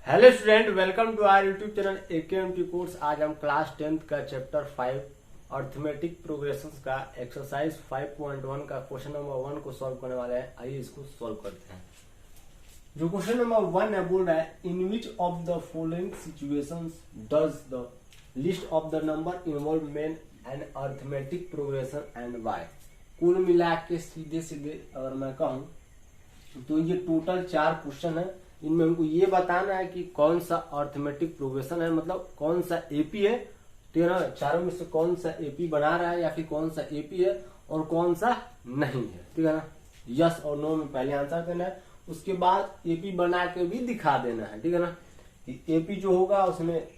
Hello student, welcome to our YouTube channel AKMT course. आज हम class 10th का chapter 5 arithmetic progressions का exercise 5.1 का क्वेश्चन नंबर 1 को सॉल्व करने वाले हैं। आइए इसको सॉल्व करते हैं। जो क्वेश्चन नंबर 1 है बोल रहा है, in which of the following situations does the list of the number involve main and arithmetic progression and why. कुल मिला के सीधे सीधे अगर मैं कहूं तो ये टोटल 4 क्वेश्चन है। इनमें हमको ये बताना है कि कौन सा अर्थमेटिक प्रोग्रेशन है, मतलब कौन सा एपी है, ठीक है ना। चारों में से कौन सा एपी बना रहा है या फिर कौन सा एपी है और कौन सा नहीं है, ठीक है ना। यस और नो में पहले आंसर देना है, उसके बाद एपी बना के भी दिखा देना है, ठीक है ना। एपी जो होगा उसमें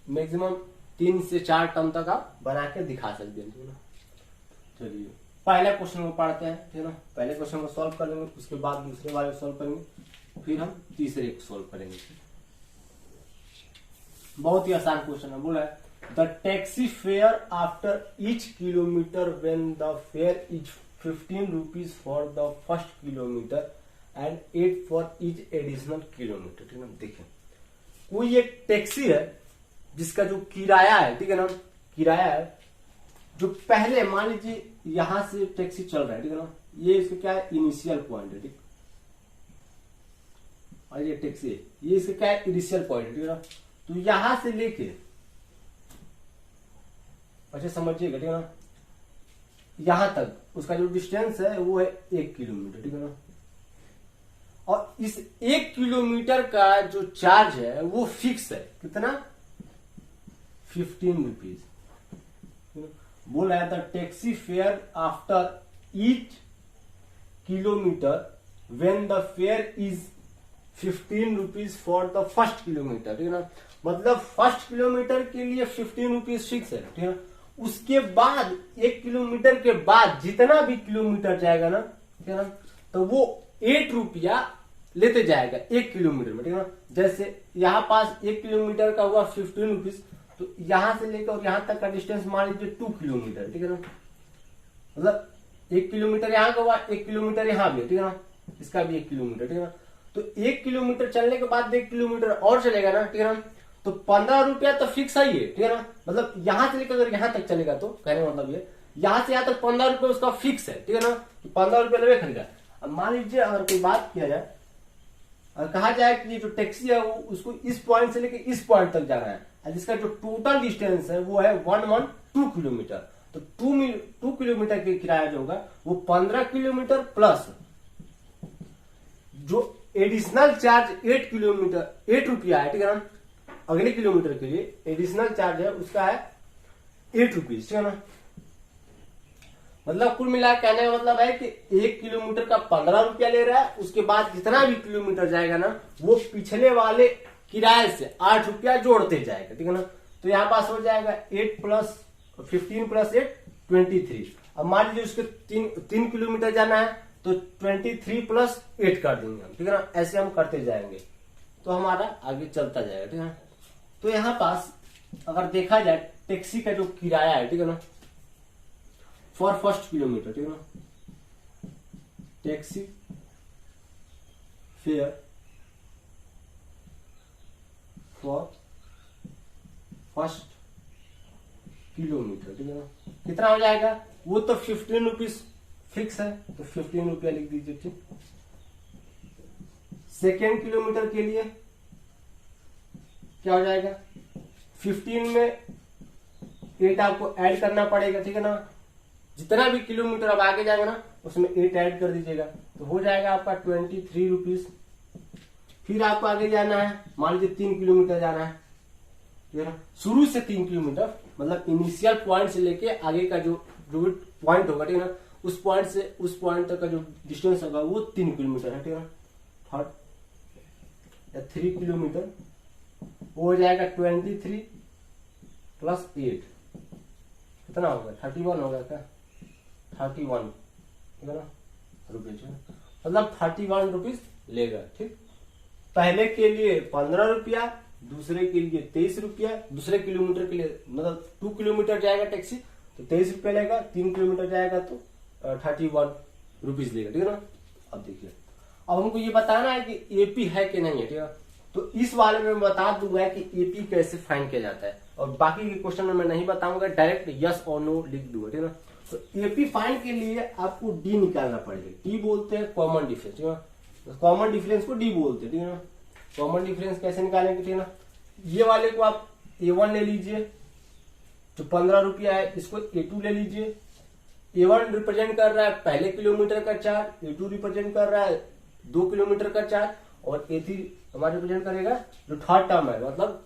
मैक्सिमम 3 से 4 टर्म तक आप बना के दिखा सकते हैं, ठीक है ना। चलिए पहले क्वेश्चन को पढ़ते हैं, ठीक है ना। पहले क्वेश्चन को सॉल्व कर लेंगे, उसके बाद दूसरे वाले को सॉल्व करेंगे, फिर हम तीसरे को सॉल्व करेंगे। बहुत ही आसान क्वेश्चन है। बोला है the taxi fare after each kilometre when the fair is 15 rupees for the first kilometre and 8 for each additional kilometre, ठीक है ना। देखिए कोई एक टैक्सी है जिसका जो किराया है, ठीक है ना, किराया है जो पहले मान लीजिए यहां से टैक्सी चल रहा है, ठीक है ना। ये इसका क्या है, इनिशियल पॉइंट है, ठीक। और ये टैक्सी है, ये इसका क्या है, इनिशियल पॉइंट है, ठीक है ना। तो यहां से लेके अच्छा समझिएगा, ठीक है ना, यहां तक उसका जो डिस्टेंस है वो है 1 किलोमीटर, ठीक है ना। और इस 1 किलोमीटर का जो चार्ज है वो फिक्स है, कितना, 15 रुपीज। बोल रहा है the taxi fare after each kilometre when the fair is 15 rupees for the first kilometre, ठीक है ना। मतलब फर्स्ट किलोमीटर के लिए 15 रुपीज फिक्स है, ठीक है ना। उसके बाद 1 किलोमीटर के बाद जितना भी किलोमीटर जाएगा ना, ठीक है ना, तो वो 8 रुपया लेते जाएगा 1 किलोमीटर में, ठीक है ना। जैसे यहाँ पास 1 किलोमीटर का हुआ 15 रुपीज, तो यहां से लेकर और यहां तक का डिस्टेंस मान लीजिए 2 किलोमीटर, ठीक है ना। मतलब 1 किलोमीटर यहाँ का हुआ, 1 किलोमीटर यहाँ भी है, ठीक है ना। इसका भी 1 किलोमीटर, ठीक है ना। तो 1 किलोमीटर चलने के बाद 1 किलोमीटर और चलेगा ना, ठीक है ना। तो 15 रुपया तो फिक्स ही है, ठीक है ना। मतलब यहां से लेकर अगर यहां तक चलेगा तो कहने का मतलब ये यहां से यहां तक 15 रुपया उसका फिक्स है, ठीक है ना। तो 15 रुपया लेवे खरीदा। अब मान लीजिए अगर कोई बात किया जाए और कहा जाए कि ये जो टैक्सी है वो उसको इस पॉइंट से लेकर इस पॉइंट तक जाना है, जिसका जो टोटल डिस्टेंस है वो है 112 किलोमीटर। तो 2 किलोमीटर के किराया जो होगा वो 15 किलोमीटर प्लस जो एडिशनल चार्ज 8 किलोमीटर 8 रुपया है, ठीक है ना। अगले किलोमीटर के लिए एडिशनल चार्ज है उसका है 8 रुपीज, ठीक है ना। मतलब कुल मिला कहने का मतलब है कि 1 किलोमीटर का 15 रुपया ले रहा है, उसके बाद जितना भी किलोमीटर जाएगा ना वो पिछले वाले किराए से 8 रुपया जोड़ते जाएगा, ठीक है ना। तो यहाँ पास हो जाएगा 8 प्लस 15 प्लस 8 23। अब मान लीजिए उसके 3 किलोमीटर जाना है तो 23 प्लस 8 कर देंगे हम, ठीक है ना। ऐसे हम करते जाएंगे तो हमारा आगे चलता जाएगा, ठीक है ना। तो यहाँ पास अगर देखा जाए टैक्सी का जो किराया है, ठीक है ना, फॉर फर्स्ट किलोमीटर, ठीक है ना, taxi fare for first kilometre, ठीक है ना, कितना हो जाएगा, वो तो 15 रुपीज फिक्स है तो 15 रुपया लिख दीजिए, ठीक। सेकेंड किलोमीटर के लिए क्या हो जाएगा, 15 में 8 आपको ऐड करना पड़ेगा, ठीक है ना। जितना भी किलोमीटर अब आगे जाएगा ना उसमें 8 ऐड कर दीजिएगा तो हो जाएगा आपका 23 रुपीज। फिर आपको आगे जाना है, मान लीजिए 3 किलोमीटर जाना है, ठीक है ना। शुरू से 3 किलोमीटर मतलब इनिशियल पॉइंट से लेके आगे का जो पॉइंट होगा, ठीक है ना, उस पॉइंट से उस पॉइंट तक का जो डिस्टेंस होगा वो 3 किलोमीटर है, ठीक है ना। 3 किलोमीटर वो हो जाएगा 23 प्लस 8 कितना होगा, 31 होगा क्या, 31, ठीक है ना, रुपीज, मतलब 31 रुपीज लेगा, ठीक। पहले के लिए 15 रुपया, दूसरे के लिए 23 रुपया, दूसरे किलोमीटर के लिए मतलब 2 किलोमीटर जाएगा टैक्सी तो 23 रुपया लेगा, 3 किलोमीटर जाएगा तो 31 रुपीज लेगा, ठीक है ना। अब देखिए अब हमको ये बताना है कि एपी है कि नहीं है, ठीक है। तो इस वाले में मैं बता दूंगा कि एपी कैसे फाइंड किया जाता है, और बाकी के क्वेश्चन में मैं नहीं बताऊंगा, डायरेक्ट यस और नो लिख दूंगा, ठीक है ना। तो एपी फाइंड के लिए आपको डी निकालना पड़ेगा। डी बोलते हैं कॉमन डिफरेंस, ठीक है ना। कॉमन डिफरेंस को डी बोलते हैं, ठीक है ना। कॉमन डिफरेंस कैसे निकालेंगे, ठीक है ना। ये वाले को आप A1 ले लीजिए, जो 15 रुपया है, इसको A2 ले लीजिए। A1 रिप्रेजेंट कर रहा है पहले किलोमीटर का चार्ज, A2 रिप्रेजेंट कर रहा है 2 किलोमीटर का चार्ज, और A3 हमारा रिप्रेजेंट करेगा जो थर्ड टर्म है, मतलब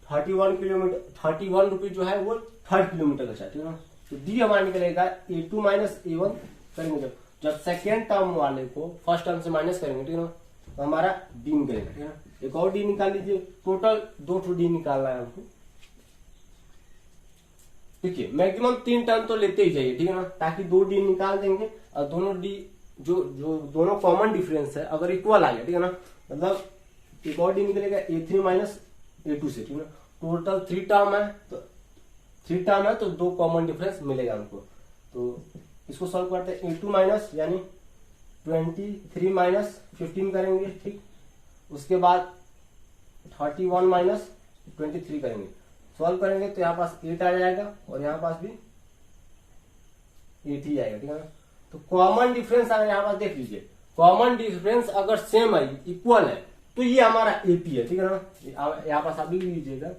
31 रुपये जो है वो थर्ड किलोमीटर का चार्ज, ठीक है ना। तो डी हमारा निकलेगा A2 माइनस A1 करेंगे जब सेकेंड टर्म वाले को फर्स्ट टर्म से माइनस करेंगे, ठीक है ना, तो हमारा डी निकलेगा, ठीक है ना। एक और डी निकाल लीजिए, टोटल 2 डी निकालना है हमको। देखिए मैक्सिमम 3 टर्म तो लेते ही जाइए, ठीक है ना, ताकि 2 डी निकाल देंगे और दोनों डी जो दोनों कॉमन डिफरेंस है अगर इक्वल आ गया, ठीक है ना, मतलब एक और डी निकलेगा A3 माइनस A2 से, ठीक है ना। टोटल 3 टर्म है, तो 3 टर्म है तो 2 कॉमन डिफरेंस मिलेगा हमको। तो इसको सॉल्व करते हैं। A2 माइनस यानी 23 माइनस 15 करेंगे, ठीक। उसके बाद 31 माइनस 23 करेंगे, सॉल्व करेंगे तो यहाँ पास 8 आ जाएगा और यहाँ पास भी 8 ही आएगा, ठीक है ना। तो कॉमन डिफरेंस अगर यहाँ पास देख लीजिए, कॉमन डिफरेंस अगर सेम है, इक्वल है, तो ये हमारा एपी है, ठीक है ना। यहाँ पास आप लिख लीजिएगा,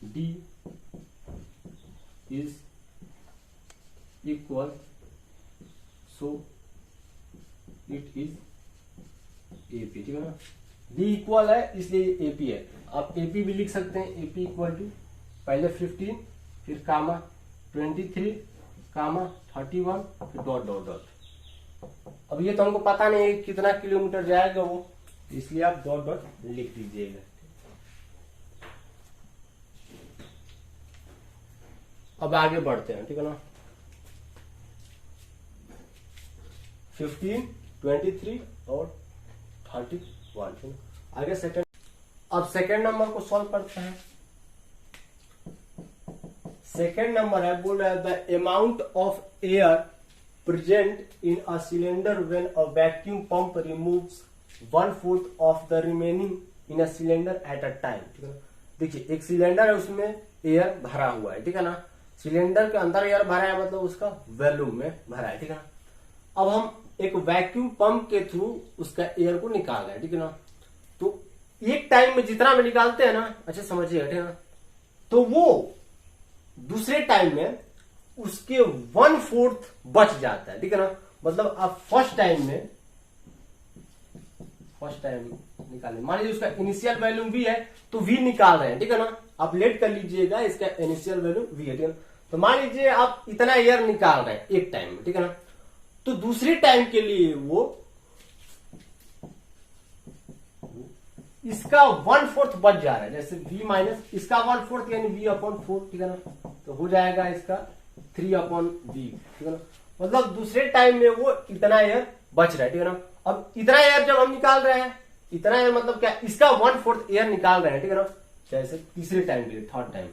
D is equal, so it is AP, ठीक है ना। डी इक्वल है इसलिए एपी है। आप एपी भी लिख सकते हैं, एपी इक्वल टू पहले 15, फिर कामा 23, कामा 31, फिर डॉट डॉट डॉट। अब ये तो हमको पता नहीं है कितना किलोमीटर जाएगा वो, इसलिए आप डॉट डॉट लिख दीजिएगा। अब आगे बढ़ते हैं, ठीक है ना। 15, 23 और 31, आगे सेकंड। अब सेकंड नंबर को सॉल्व करते हैं। सेकंड नंबर है, बोल रहा है the amount of air present in a cylinder when a vacuum pump removes 1/4 of the remaining in a cylinder at a time, ठीक है ना। देखिए एक सिलेंडर है, उसमें एयर भरा हुआ है, ठीक है ना। सिलेंडर के अंदर एयर भरा है मतलब उसका वॉल्यूम में भरा है, ठीक है ना। अब हम एक वैक्यूम पंप के थ्रू उसका एयर को निकाल रहे हैं, ठीक है ना। तो एक टाइम में जितना में निकालते हैं ना, अच्छा समझिए, ठीक है ना, तो वो दूसरे टाइम में उसके 1/4 बच जाता है, ठीक है ना। मतलब आप फर्स्ट टाइम निकालें, मान लीजिए उसका इनिशियल वैल्यू v है तो v निकाल रहे हैं, ठीक है ना। आप लेट कर लीजिएगा, इसका इनिशियल वैल्यू v है, ठीक है ना। तो मान लीजिए आप इतना एयर निकाल रहे हैं एक टाइम में, ठीक है ना। तो दूसरे टाइम के लिए वो इसका 1/4 बच जा रहा है, जैसे v माइनस इसका 1/4 यानी v/4, ठीक है ना। तो हो जाएगा इसका 3/v, ठीक है ना। मतलब दूसरे टाइम में वो इतना एयर बच रहा है, ठीक है ना। अब इतना एयर जब हम निकाल रहे हैं, इतना एयर मतलब क्या, इसका 1/4 एयर निकाल रहे हैं, ठीक है ना। जैसे तीसरे टाइम के लिए थर्ड टाइम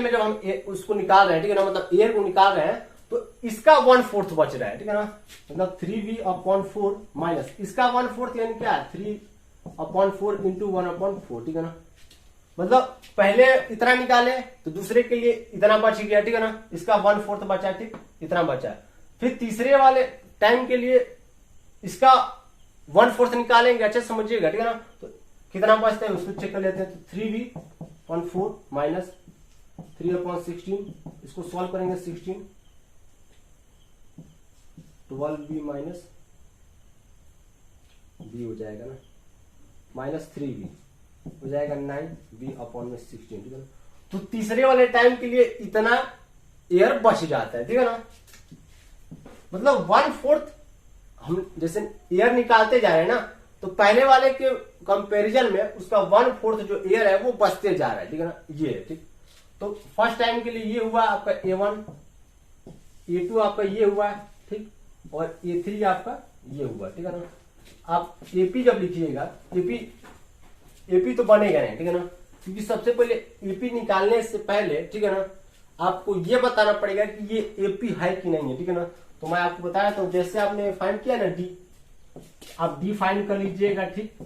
में जब हम उसको निकाल रहे हैं, ठीक है ना, मतलब एयर को निकाल रहे हैं, तो इसका 1/4 बच रहा है, ठीक है ना। मतलब 3v/4 माइनस इसका 1/4 यानी क्या है 3/4 इंटू 1/4, ठीक है ना। मतलब पहले इतना निकाले तो दूसरे के लिए इतना बच गया, ठीक है ना। इसका 1/4 बचा, ठीक, इतना बचा। फिर तीसरे वाले टाइम के लिए इसका 1/4 निकालेंगे, अच्छा समझिएगा, ठीक है ना। तो कितना बचता है उसको चेक कर लेते हैं। तो 3v/4 माइनस 3/16, इसको सॉल्व करेंगे 16, 12v माइनस v हो जाएगा ना, माइनस 3v हो जाएगा 9v/16, ठीक है ना। तो तीसरे वाले टाइम के लिए इतना एयर बच जाता है, ठीक है ना। मतलब 1/4 हम जैसे एयर निकालते जा रहे हैं ना, तो पहले वाले के कंपैरिजन में उसका 1/4 जो एयर है वो बचते जा रहा है, ठीक है ना। ये ठीक, तो फर्स्ट टाइम के लिए ये हुआ आपका A1, A2 आपका ये हुआ, ठीक, और A3 आपका ये हुआ, ठीक है ना। आप AP जब लिखिएगा, AP तो बनेगा नहीं, ठीक है ना, क्योंकि सबसे पहले AP निकालने से पहले, ठीक है ना, आपको ये बताना पड़ेगा कि ये AP है कि नहीं है, ठीक है ना। तो मैं आपको बताया तो जैसे आपने फाइंड किया ना डी, आप डी फाइंड कर लीजिएगा, ठीक,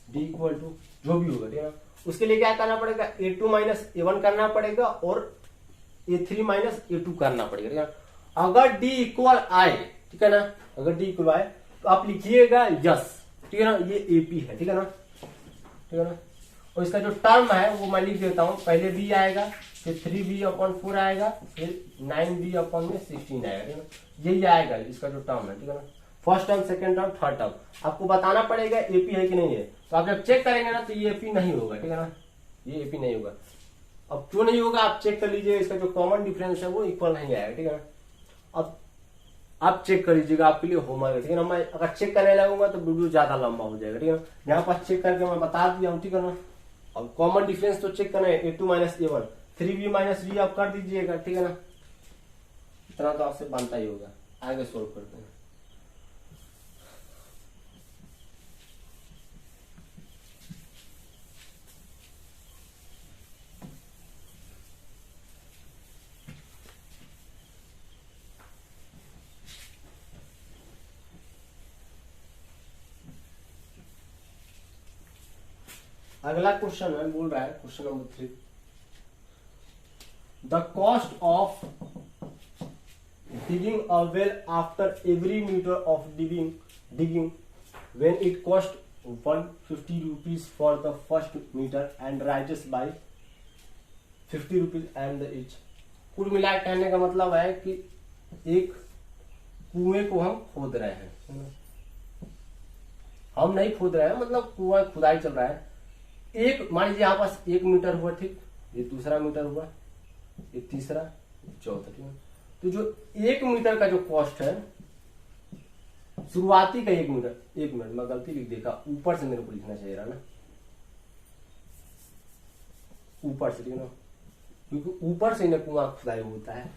डी इक्वल टू जो भी होगा, ठीक है। उसके लिए क्या करना पड़ेगा, a2 माइनस a1 करना पड़ेगा और a3 माइनस a2 करना पड़ेगा, ठीक है। अगर d इक्वल आए, ठीक है ना, अगर d इक्वल आए तो आप लिखिएगा यस, ठीक है ना, ये AP है, ठीक है ना, ठीक है ना। और इसका जो टर्म है वो मैं लिख देता हूं, पहले b आएगा, फिर 3b/4 आएगा, फिर 9b/16 आएगा, ठीक है ना। यही आएगा इसका जो टर्म है, ठीक है ना। First term, second term, third term आपको बताना पड़ेगा AP है कि नहीं है। तो आप जब चेक करेंगे ना तो ये AP नहीं होगा, ठीक है ना, ये AP नहीं होगा। अब क्यों नहीं होगा आप चेक कर लीजिए, इसका जो कॉमन डिफरेंस है वो इक्वल नहीं आएगा, ठीक है ना। अब आप चेक कर लीजिएगा, आपके लिए होमवर्क, ठीक है ना। मैं अगर चेक करने लगूंगा तो वीडियो ज्यादा लंबा हो जाएगा, ठीक है ना। यहाँ पर चेक करके मैं बता दिया हूँ, ठीक है ना। अब कॉमन डिफरेंस तो चेक करना है, a2 minus a1, 3b minus b आप कर दीजिएगा, ठीक है ना। इतना तो आपसे बनता ही होगा। आगे सोल्व करते हैं। अगला क्वेश्चन है, बोल रहा है question number 3, the cost of digging a well after every meter of digging when it cost 150 rupees for the first meter and rises by 50 rupees and the each। कुल मिला कहने का मतलब है कि एक कुएं को हम खोद रहे हैं, हम नहीं खोद रहे हैं, मतलब कुआं खुदाई चल रहा है। एक मान लीजिए यहाँ पास 1 मीटर हुआ, ठीक, ये दूसरा मीटर हुआ, ये तीसरा, चौथा, ठीक है। तो जो 1 मीटर का जो कॉस्ट है, शुरुआती का 1 मीटर, 1 मिनट मैं गलती लिख देखा, ऊपर से मेरे को लिखना चाहिए ना, ऊपर से, ठीक है ना, क्योंकि ऊपर से इन्हें कुआं खुदाई होता है।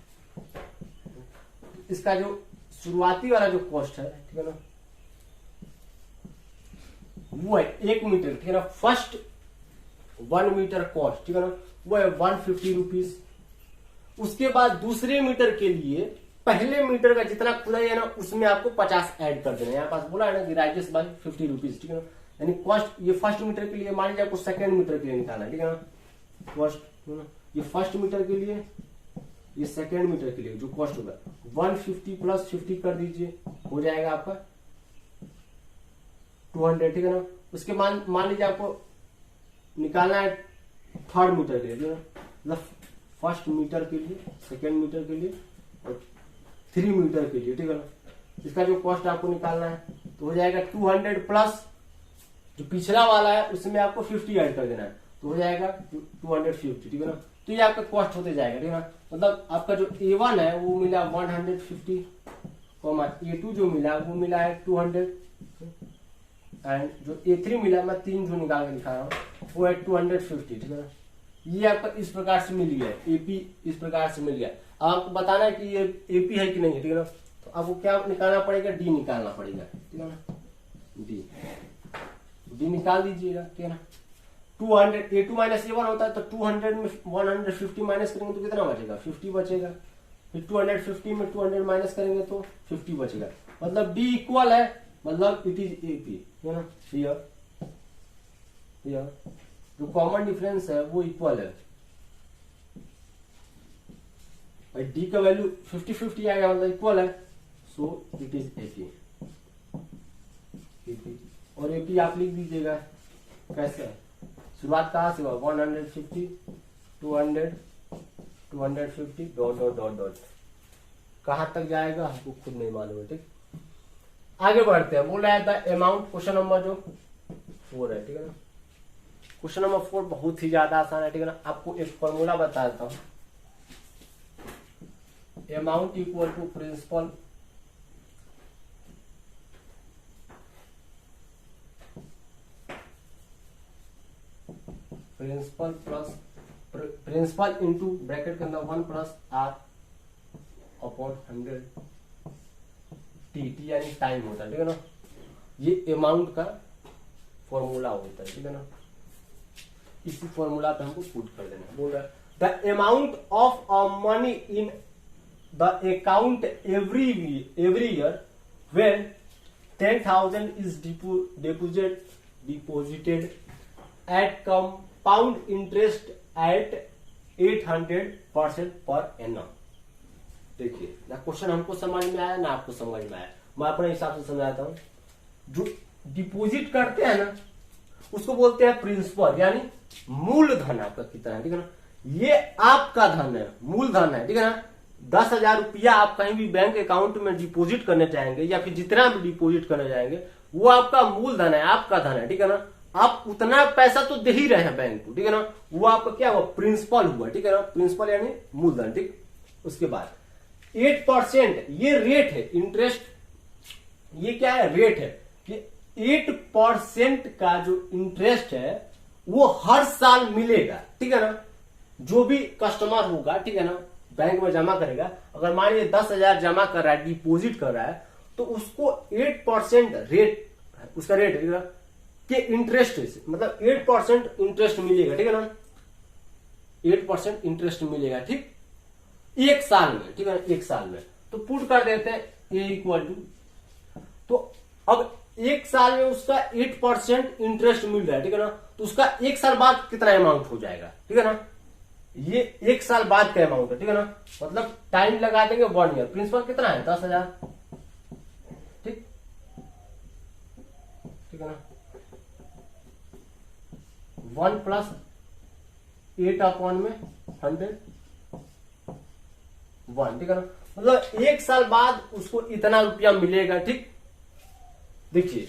इसका जो शुरुआती वाला जो कॉस्ट है, ठीक है ना, वो है 1 मीटर, ठीक है ना। फर्स्ट 1 मीटर कॉस्ट, ठीक है ना, वो है 150 रुपीज। उसके बाद दूसरे मीटर के लिए पहले मीटर का जितना खुदाई है ना उसमें आपको 50 ऐड कर देना। यहाँ पास बोला है ना कि राइजेस बाय 50 रुपीज, ठीक है ना। यानी कॉस्ट ये फर्स्ट मीटर के लिए, मान लीजिए आपको सेकंड मीटर के लिए निकालना है, ठीक है ना। कॉस्ट ये फर्स्ट मीटर के लिए, ये सेकंड मीटर के लिए जो कॉस्ट होगा 150 प्लस 50 कर दीजिए, हो जाएगा आपका 200, ठीक है ना। उसके मान लीजिए आपको निकालना है थर्ड मीटर के लिए, ठीक है ना, मतलब फर्स्ट मीटर के लिए, सेकेंड मीटर के लिए और 3 मीटर के लिए, ठीक है ना। इसका जो कॉस्ट आपको निकालना है तो हो जाएगा 200 प्लस जो पिछला वाला है उसमें आपको 50 ऐड कर देना है, तो हो जाएगा 250, ठीक है ना। तो ये आपका कॉस्ट होते जाएगा, ठीक है ना। मतलब आपका जो A1 है वो मिला 150, A2 जो मिला वो मिला है 200 एंड जो A3 मिला, मैं 3 जो निकाल के दिखा रहा हूँ, वो है 250, ठीक है ना। ये आपका इस प्रकार से मिल गया, AP इस प्रकार से मिल गया। आपको बताना है कि ये AP है कि नहीं है, ठीक है ना। तो आपको क्या निकालना पड़ेगा, D निकालना पड़ेगा, ठीक है ना, D निकाल दीजिएगा, ठीक है ना। 200 A2 माइनस A1 होता है, तो 200 में 150 माइनस करेंगे तो कितना बचेगा, 50 बचेगा। फिर 250 में 200 माइनस करेंगे तो 50 बचेगा, मतलब D इक्वल है, मतलब इट इज AP, है ना। हियर जो कॉमन डिफरेंस है वो इक्वल है, भाई डी का वैल्यू 50-50 आएगा, मतलब इक्वल है, सो इट इज AP। और AP आप लिख दीजिएगा कैसे, शुरुआत कहां से हुआ, 150 200 250 डॉट डॉट डॉट डॉट, कहां तक जाएगा हमको खुद नहीं मालूम है, ठीक। आगे बढ़ते हैं, बोल रहा है द अमाउंट, क्वेश्चन नंबर जो 4 है, ठीक है ना। क्वेश्चन नंबर 4 बहुत ही ज्यादा आसान है, ठीक है ना। आपको एक फॉर्मूला बता देता हूं, amount equal to principal plus principal into bracket के अंदर 1 प्लस R अपॉन 100 टी यानी टाइम होता है, ठीक है ना। ये अमाउंट का फॉर्मूला होता है, ठीक है ना। इसी फॉर्मूला पे हमको पुट कर देना है। बोल रहा है the amount of a money in the account every year when 10,000 is deposited at compound interest at 800% per annum। देखिए ना, क्वेश्चन हमको समझ में आया ना आपको समझ में आया, मैं अपने हिसाब से समझाता हूं। जो डिपॉजिट करते हैं ना उसको बोलते हैं प्रिंसिपल, यानी मूलधन आपका कितना है, ठीक है ना। ये आपका धन है, मूलधन है, ठीक है ना। 10,000 रुपया आप कहीं भी बैंक अकाउंट में डिपॉजिट करने चाहेंगे या फिर जितना भी डिपॉजिट करने जाएंगे वो आपका मूलधन है, आपका धन है, ठीक है ना। आप उतना पैसा तो दे ही रहे हैं बैंक को, ठीक है ना। वो आपका क्या हुआ, प्रिंसिपल हुआ, ठीक है ना। प्रिंसिपल यानी मूलधन, ठीक। उसके बाद 8% ये रेट है, इंटरेस्ट, ये क्या है, रेट है कि 8% का जो इंटरेस्ट है वो हर साल मिलेगा, ठीक है ना। जो भी कस्टमर होगा, ठीक है ना, बैंक में जमा करेगा, अगर मान लीजिए 10,000 जमा कर रहा है, डिपॉजिट कर रहा है, तो उसको 8% रेट, उसका रेट है कि इंटरेस्ट, मतलब 8% इंटरेस्ट मिलेगा, ठीक है ना। 8% इंटरेस्ट मिलेगा, ठीक, एक साल में, ठीक है ना, एक साल में। तो पुट कर देते हैं ए इक्वल टू, तो अब एक साल में उसका 8% इंटरेस्ट मिल रहा है, ठीक है ना। तो उसका एक साल बाद कितना अमाउंट हो जाएगा, ठीक है ना। ये एक साल बाद का अमाउंट है, ठीक है ना। मतलब टाइम लगा देंगे 1 ईयर। प्रिंसिपल कितना है, 10,000, ठीक, ठीक है ना। 1 + 8/100 1, ठीक है ना। मतलब एक साल बाद उसको इतना रुपया मिलेगा, ठीक। देखिए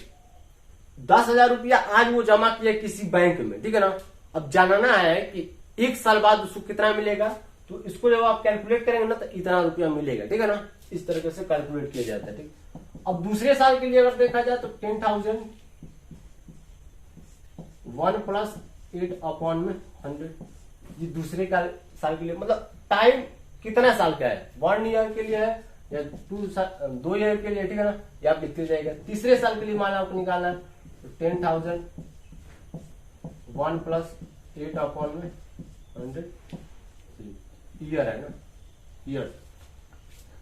10,000 रुपया आज वो जमा किया किसी बैंक में, ठीक है ना। अब जानना है कि एक साल बाद उसको कितना मिलेगा, तो इसको जब आप कैलकुलेट करेंगे ना तो इतना रुपया मिलेगा, ठीक है ना। इस तरीके से कैलकुलेट किया जाता है, ठीक। अब दूसरे साल के लिए अगर देखा जाए तो 10,000 1 + 8/100, ये दूसरे साल के लिए, मतलब टाइम कितना साल का है, 1 ईयर के लिए है या 2 ईयर के लिए, ठीक है ना। या आप लिखते जाएगा। तीसरे साल के लिए मान आपको निकालना है, तो 10,000 1 + 8/100 ईयर है ना, ईयर।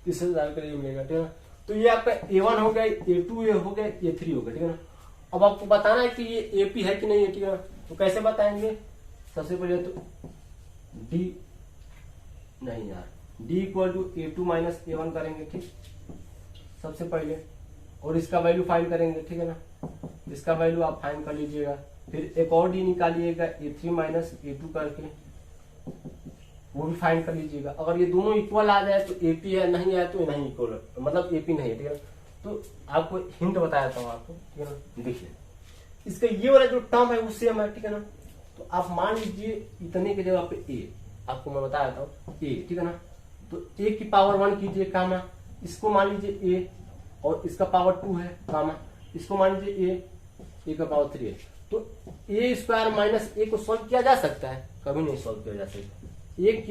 तीसरे साल के लिए मिलेगा, ठीक है ना। तो ये आपका A1 हो गया, A2 हो गया, A3 हो गया, ठीक है ना। अब आपको बताना है कि ये AP है कि नहीं है, ठीक है ना। तो कैसे बताएंगे, सबसे पहले तो D नहीं यार, D = A2 - A1 करेंगे, ठीक, सबसे पहले। और इसका वैल्यू फाइंड करेंगे, ठीक है ना। इसका वैल्यू आप फाइंड कर लीजिएगा। फिर एक और D निकालिएगा, A3 - A2 करके, वो भी फाइंड कर लीजिएगा। अगर ये दोनों इक्वल आ जाए तो AP है, नहीं आए तो नहीं इक्वल, मतलब AP नहीं है, ठीक है। तो आपको हिंट बताया था आपको, ठीक है ना। देखिए इसका ये वाला जो टर्म है वो सेम है, ठीक है ना। तो आप मान लीजिए इतने की जगह पे A, आपको मैं बताया था A, ठीक है ना। तो A की पावर 1 कीजिए, कामा, इसको मान लीजिए A, और इसका पावर 2 है, कामा, इसको मान लीजिए A का पावर 3 है। तो A² - A को सॉल्व किया जा सकता है, कभी नहीं सॉल्व किया जा सकता। A³ -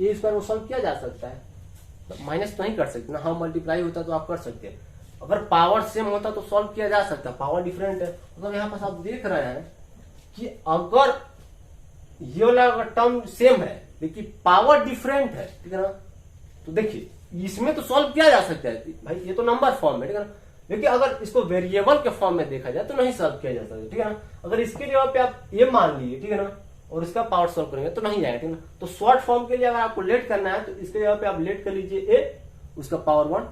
A² को सॉल्व किया जा सकता है, तो माइनस तो नहीं कर सकते ना। हाँ, मल्टीप्लाई होता तो आप कर सकते हैं। अगर पावर सेम होता तो सॉल्व किया जा सकता, पावर डिफरेंट है। मतलब यहाँ पास आप देख रहे हैं कि अगर ये वाला टर्म सेम है लेकिन पावर डिफरेंट है, ठीक है ना, तो देखिए इसमें तो सॉल्व किया जा सकता है भाई, ये तो नंबर फॉर्म है, ठीक है ना। लेकिन अगर इसको वेरिएबल के फॉर्म में देखा जाए तो नहीं सॉल्व किया जा सकता, ठीक है ना। अगर इसके जगह पे आप ये मान लीजिए, ठीक है ना, और इसका पावर सॉल्व करेंगे तो नहीं जाएगा, ठीक है ना। तो शॉर्ट फॉर्म के लिए अगर आपको लेट करना है तो इसके जगह पे आप लेट कर लीजिए A, उसका पावर 1,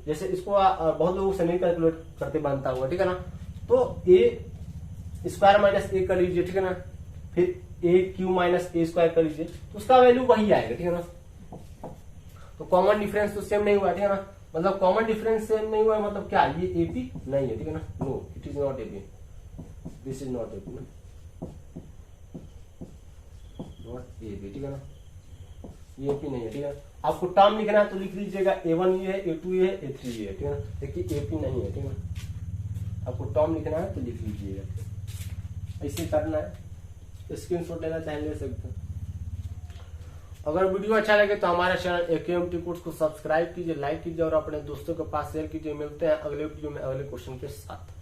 जैसे इसको बहुत लोगों से नहीं कैलकुलेट करते बनता हुआ, ठीक है ना। तो A² - A कर लीजिए, ठीक है ना। फिर A³ - A² कर लीजिए, तो उसका वैल्यू वही आएगा, ठीक है ना। तो कॉमन डिफरेंस तो सेम नहीं हुआ, ठीक है ना। मतलब कॉमन डिफरेंस सेम नहीं हुआ मतलब क्या, ये AP नहीं है, ठीक है ना। No, it is not AP, this is not AP, not AP, ठीक है ना। ये AP नहीं है, ठीक है। आपको टर्म लिखना है तो लिख लीजिएगा A1 ये है, A2 ये है, A3 ये है, ठीक है ना। देखिए AP नहीं है, ठीक है ना। आपको टर्म लिखना है तो लिख लीजिएगा, ऐसे करना है। स्क्रीनशॉट लेना चाहे ले सकते हैं। अगर वीडियो अच्छा लगे तो हमारे चैनल AKMT कोर्स को सब्सक्राइब कीजिए, लाइक कीजिए और अपने दोस्तों के पास शेयर कीजिए। मिलते हैं अगले वीडियो में अगले क्वेश्चन के साथ।